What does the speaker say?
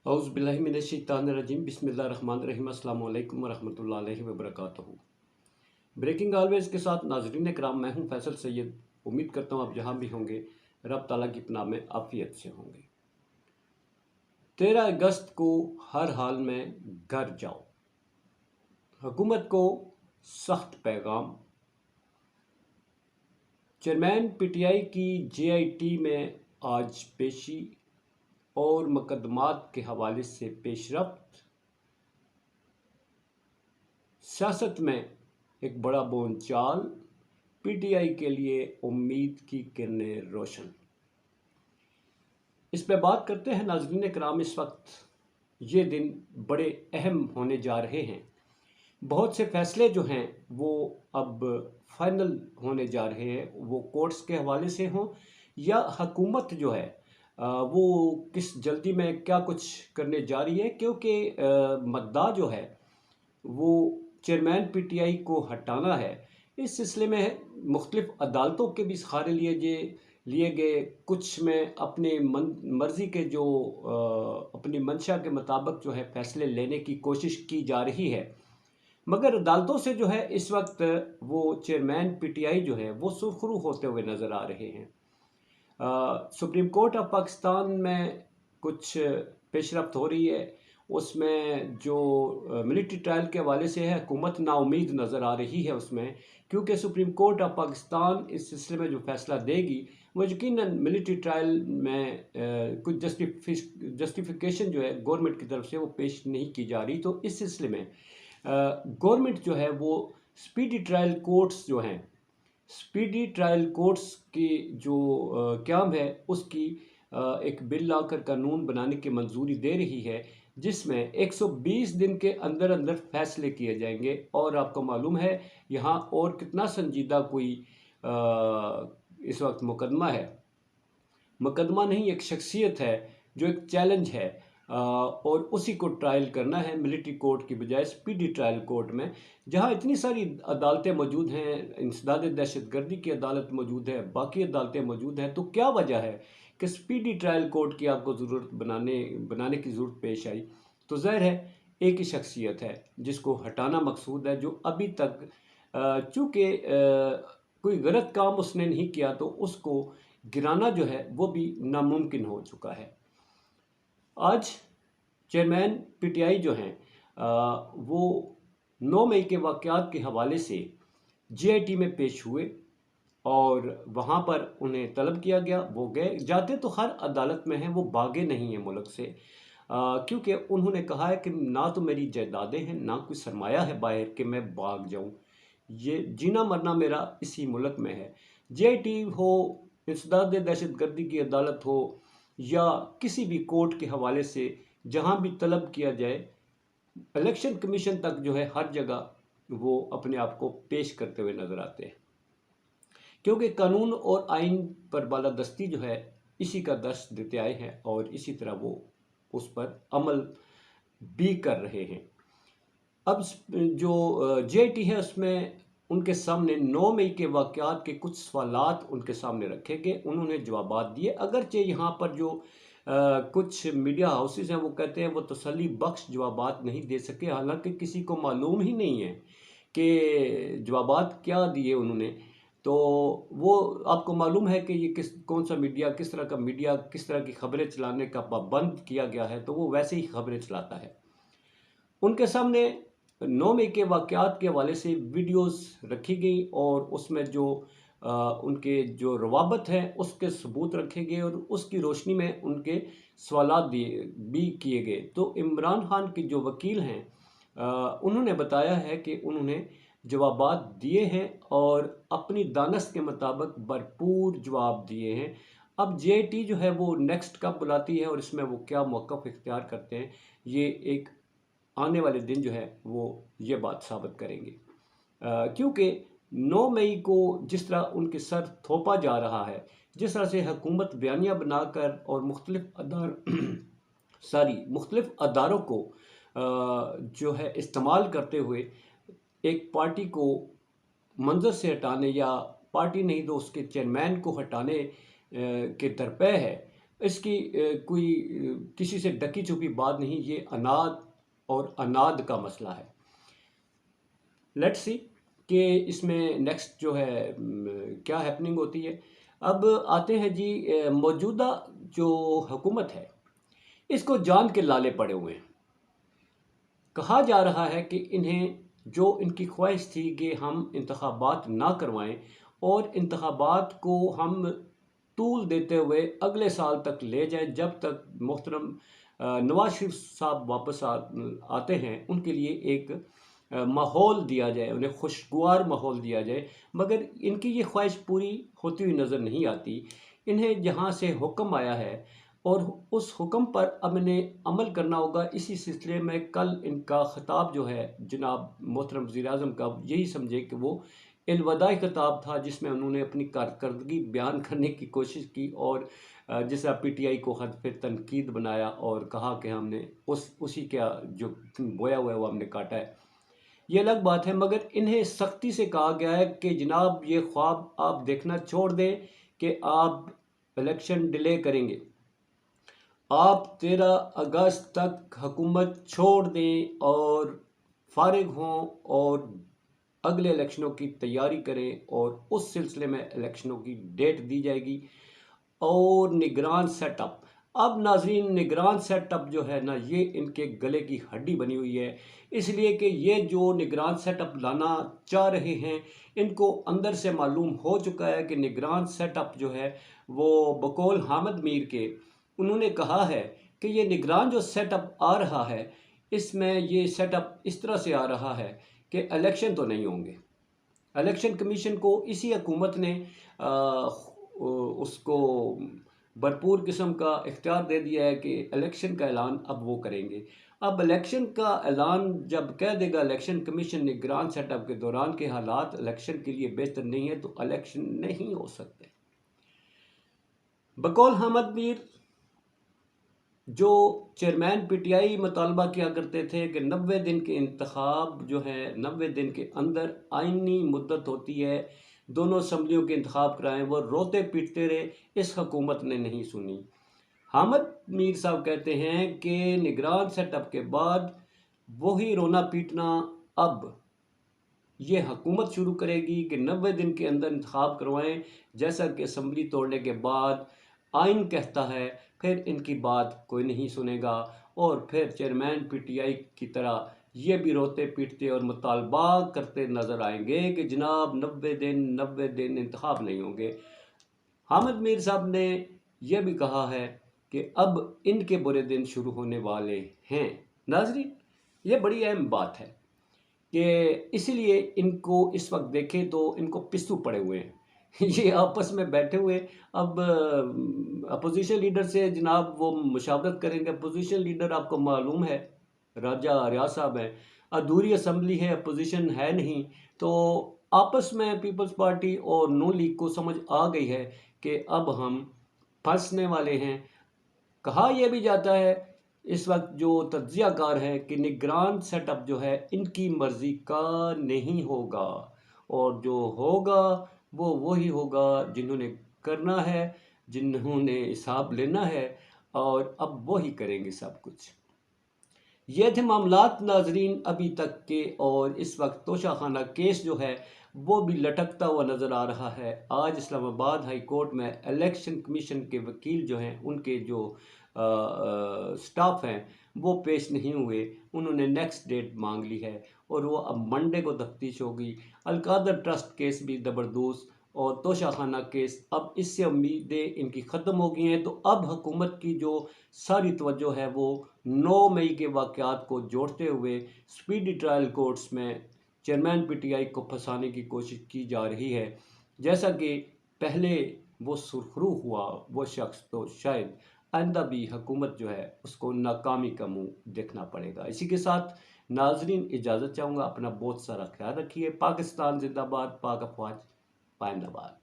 औज़ु बिल्लाहि मिनश्शैतानिर्रजीम बिस्मिल्लाहिर्रहमानिर्रहीम अस्सलामु अलैकुम वरहमतुल्लाहि वबरकातुहू। ब्रेकिंग ऑलवेज़ के साथ नाज़रीन कराम, मैं हूँ फैसल सैयद। उम्मीद करता हूँ आप जहाँ भी होंगे रब ताला की पनाह में आफ़ियत से होंगे। 13 अगस्त को हर हाल में घर जाओ, हुकूमत को सख्त पैगाम। चेयरमैन पीटीआई की जेआईटी में आज पेशी और मुकदमात के हवाले से पेशरफ्त। सियासत में एक बड़ा बोलचाल, पीटीआई के लिए उम्मीद की किरणें रोशन। इस पे बात करते हैं नाज़रीन कराम। इस वक्त ये दिन बड़े अहम होने जा रहे हैं। बहुत से फैसले जो हैं वो अब फाइनल होने जा रहे हैं, वो कोर्ट्स के हवाले से हों या हुकूमत जो है वो किस जल्दी में क्या कुछ करने जा रही है, क्योंकि मद्दा जो है वो चेयरमैन पीटीआई को हटाना है। इस सिलसिले में मुख्तलिफ अदालतों के भी सहारे लिए गए, कुछ में अपने मर्ज़ी के जो अपनी मंशा के मुताबिक जो है फैसले लेने की कोशिश की जा रही है, मगर अदालतों से जो है इस वक्त वो चेयरमैन पीटीआई जो है वो सुरखरू होते हुए नज़र आ रहे हैं। सुप्रीम कोर्ट ऑफ पाकिस्तान में कुछ पेशरफ्त हो रही है, उसमें जो मिलिट्री ट्रायल के हवाले से है हुकूमत नाउमीद नज़र आ रही है उसमें, क्योंकि सुप्रीम कोर्ट ऑफ पाकिस्तान इस सिलसिले में जो फैसला देगी वो यकीनन मिलिट्री ट्रायल में कुछ जस्टिफिकेशन जो है गवर्नमेंट की तरफ से वो पेश नहीं की जा रही। तो इस सिलसिले में गवर्नमेंट जो है वो स्पीडी ट्रायल कोर्ट्स जो हैं, स्पीडी ट्रायल कोर्ट्स की जो क्याम है उसकी एक बिल लाकर कानून बनाने की मंजूरी दे रही है, जिसमें 120 दिन के अंदर अंदर फैसले किए जाएंगे। और आपको मालूम है यहाँ और कितना संजीदा कोई इस वक्त मुकदमा है, मुकदमा नहीं, एक शख्सियत है जो एक चैलेंज है, और उसी को ट्रायल करना है मिलिट्री कोर्ट की बजाय स्पीडी ट्रायल कोर्ट में, जहां इतनी सारी अदालतें मौजूद हैं। इंसदाद दहशतगर्दी की अदालत मौजूद है, बाकी अदालतें मौजूद हैं। तो क्या वजह है कि स्पीडी ट्रायल कोर्ट की आपको ज़रूरत बनाने की ज़रूरत पेश आई? तो ज़ाहिर है एक ही शख्सियत है जिसको हटाना मकसूद है, जो अभी तक चूँकि कोई गलत काम उसने नहीं किया तो उसको गिराना जो है वो भी नामुमकिन हो चुका है। आज चेयरमैन पीटीआई जो हैं वो 9 मई के वाक़यात के हवाले से जेआईटी में पेश हुए और वहाँ पर उन्हें तलब किया गया। वो गए, जाते तो हर अदालत में हैं, वो भागे नहीं हैं मुल्क से, क्योंकि उन्होंने कहा है कि ना तो मेरी जायदादें हैं ना कोई सरमाया है बाहर कि मैं भाग जाऊँ, ये जीना मरना मेरा इसी मुल्क में है। जेआईटी हो, इंसदाद दहशतगर्दी की अदालत हो या किसी भी कोर्ट के हवाले से जहाँ भी तलब किया जाए, इलेक्शन कमीशन तक जो है हर जगह वो अपने आप को पेश करते हुए नज़र आते हैं, क्योंकि कानून और आइन पर बालादस्ती जो है इसी का दर्श देते आए हैं और इसी तरह वो उस पर अमल भी कर रहे हैं। अब जो जेआईटी है उसमें उनके सामने 9 मई के वाक़यात के कुछ सवालात उनके सामने रखे गए, उन्होंने जवाबात दिए। अगरचे यहाँ पर जो कुछ मीडिया हाउसेस हैं वो कहते हैं वो तसल्ली बख्श जवाबात नहीं दे सके, हालांकि किसी को मालूम ही नहीं है कि जवाबात क्या दिए उन्होंने। तो वो आपको मालूम है कि ये कौन सा मीडिया, किस तरह का मीडिया, किस तरह की खबरें चलाने का पाबंद किया गया है, तो वो वैसे ही खबरें चलाता है। उनके सामने 9 मई के वाक़यात के हवाले से वीडियोस रखी गई और उसमें जो उनके जो रवाबत हैं उसके सबूत रखे गए और उसकी रोशनी में उनके सवालात भी किए गए। तो इमरान खान की जो वकील हैं उन्होंने बताया है कि उन्होंने जवाबात दिए हैं और अपनी दानस्त के मुताबिक भरपूर जवाब दिए हैं। अब जेआईटी जो है वो नेक्स्ट कब बुलाती है और इसमें वो क्या मौक़िफ़ इख्तियार करते हैं, ये एक आने वाले दिन जो है वो ये बात साबित करेंगे, क्योंकि 9 मई को जिस तरह उनके सर थोपा जा रहा है, जिस तरह से हुकूमत बयानिया बनाकर और मुख्तलिफ अदारों को जो है इस्तेमाल करते हुए एक पार्टी को मंजर से हटाने या पार्टी नहीं तो उसके चेयरमैन को हटाने के दरपे है, اس کی کوئی کسی سے ڈکی چھپی بات نہیں، یہ اناد اور اناد کا مسئلہ ہے۔ لیٹ سی کہ اس میں نیکسٹ جو ہے کیا ہیپننگ ہوتی ہے۔ اب آتے ہیں جی موجودہ جو حکومت ہے اس کو جان کے لالے پڑے ہوئے ہیں۔ کہا جا رہا ہے کہ انہیں جو ان کی خواہش تھی کہ ہم انتخابات نہ کروائیں اور انتخابات کو ہم طول دیتے ہوئے اگلے سال تک لے جائیں، جب تک محترم نواز شریف صاحب واپس آتے ہیں ان کے لیے ایک ماحول دیا جائے، انہیں خوشگوار ماحول دیا جائے، مگر ان کی یہ خواہش پوری ہوتی ہوئی نظر نہیں آتی۔ انہیں جہاں سے حکم آیا ہے اور اس حکم پر اب انہیں عمل کرنا ہوگا۔ اسی سلسلے میں کل ان کا خطاب جو ہے جناب محترم وزیر اعظم کا، یہی سمجھے کہ وہ الوداعی خطاب تھا، جس میں انہوں نے اپنی کارکردگی بیان کرنے کی کوشش کی اور جیسا پی ٹی آئی کو حد تنقید بنایا اور کہا کہ ہم نے اسی کا جو بویا ہوا ہے وہ ہم نے کاٹا ہے۔ یہ الگ بات ہے، مگر انہیں سختی سے کہا گیا ہے کہ جناب یہ خواب آپ دیکھنا چھوڑ دیں کہ آپ الیکشن ڈیلے کریں گے، آپ 13 اگست تک حکومت چھوڑ دیں اور فارغ ہوں اور اگلے الیکشنوں کی تیاری کریں، اور اس سلسلے میں الیکشنوں کی ڈیٹ دی جائے گی۔ اور نگران سیٹ اپ، اب ناظرین نگران سیٹ اپ جو ہے نا یہ ان کے گلے کی ہڈی بنی ہوئی ہے، اس لیے کہ یہ جو نگران سیٹ اپ لانا چاہ رہے ہیں ان کو اندر سے معلوم ہو چکا ہے کہ نگران سیٹ اپ جو ہے وہ بقول حامد میر کے انہوں نے کہا ہے کہ یہ نگران جو سیٹ اپ آ رہا ہے اس میں یہ سیٹ اپ اس طرح سے آ رہا ہے کہ الیکشن تو نہیں ہوں گے۔ الیکشن کمیشن کو اسی حکومت نے اس کو بھرپور قسم کا اختیار دے دیا ہے کہ الیکشن کا اعلان اب وہ کریں گے۔ اب الیکشن کا اعلان جب کہہ دے گا الیکشن کمیشن نگران سیٹ اپ کے دوران کے حالات الیکشن کے لیے بہتر نہیں ہے تو الیکشن نہیں ہو سکتے۔ بقول حامد میر جو چیئرمین پی ٹی آئی مطالبہ کیا کرتے تھے کہ 90 دن کے انتخاب جو ہے 90 دن کے اندر آئینی مدت ہوتی ہے دونوں اسمبلیوں کے انتخاب کرائیں، وہ روتے پیٹتے رہے، اس حکومت نے نہیں سنی۔ حامد میر صاحب کہتے ہیں کہ نگران سیٹ اپ کے بعد وہی رونا پیٹنا اب یہ حکومت شروع کرے گی کہ 90 دن کے اندر انتخاب کروائیں، جیسا کہ اسمبلی توڑنے کے بعد آئین کہتا ہے، پھر ان کی بات کوئی نہیں سنے گا، اور پھر چیئرمین پی ٹی آئی کی طرح یہ بھی روتے پیٹتے اور مطالبہ کرتے نظر آئیں گے کہ جناب 90 دن انتخاب نہیں ہوں گے۔ حامد میر صاحب نے یہ بھی کہا ہے کہ اب ان کے برے دن شروع ہونے والے ہیں۔ ناظرین یہ بڑی اہم بات ہے کہ اسی لیے ان کو اس وقت دیکھیں تو ان کو پستو پڑے ہوئے ہیں، یہ آپس میں بیٹھے ہوئے اب اپوزیشن لیڈر سے جناب وہ مشاورت کریں گے۔ اپوزیشن لیڈر آپ کو معلوم ہے راجہ ریاض صاحب ہیں، ادھوری اسمبلی ہے، اپوزیشن ہے نہیں، تو آپس میں پیپلز پارٹی اور نون لیگ کو سمجھ آ گئی ہے کہ اب ہم پھنسنے والے ہیں۔ کہا یہ بھی جاتا ہے اس وقت جو تجزیہ کار ہے کہ نگران سیٹ اپ جو ہے ان کی مرضی کا نہیں ہوگا، اور جو ہوگا وہ وہی ہوگا جنہوں نے کرنا ہے، جنہوں نے حساب لینا ہے، اور اب وہی کریں گے سب کچھ۔ یہ تھے معاملات ناظرین ابھی تک کے، اور اس وقت توشہ خانہ کیس جو ہے وہ بھی لٹکتا ہوا نظر آ رہا ہے۔ آج اسلام آباد ہائی کورٹ میں الیکشن کمیشن کے وکیل جو ہیں ان کے جو سٹاف ہیں وہ پیش نہیں ہوئے، انہوں نے نیکسٹ ڈیٹ مانگ لی ہے، اور وہ اب منڈے کو تفتیش ہوگی۔ القادر ٹرسٹ کیس بھی زبردوز، اور توشہ خانہ کیس اب اس سے امیدیں ان کی ختم ہو گئی ہیں، تو اب حکومت کی جو ساری توجہ ہے وہ 9 مئی کے واقعات کو جوڑتے ہوئے سپیڈی ٹرائل کورٹس میں چیئرمین پی ٹی آئی کو پھنسانے کی کوشش کی جا رہی ہے۔ جیسا کہ پہلے وہ سرخرو ہوا وہ شخص، تو شاید آئندہ بھی حکومت جو ہے اس کو ناکامی کا منہ دیکھنا پڑے گا۔ اسی کے ساتھ ناظرین اجازت چاہوں گا، اپنا بہت سارا خیال رکھیے۔ پاکستان زندہ باد، پاک افواج پائندہ باد۔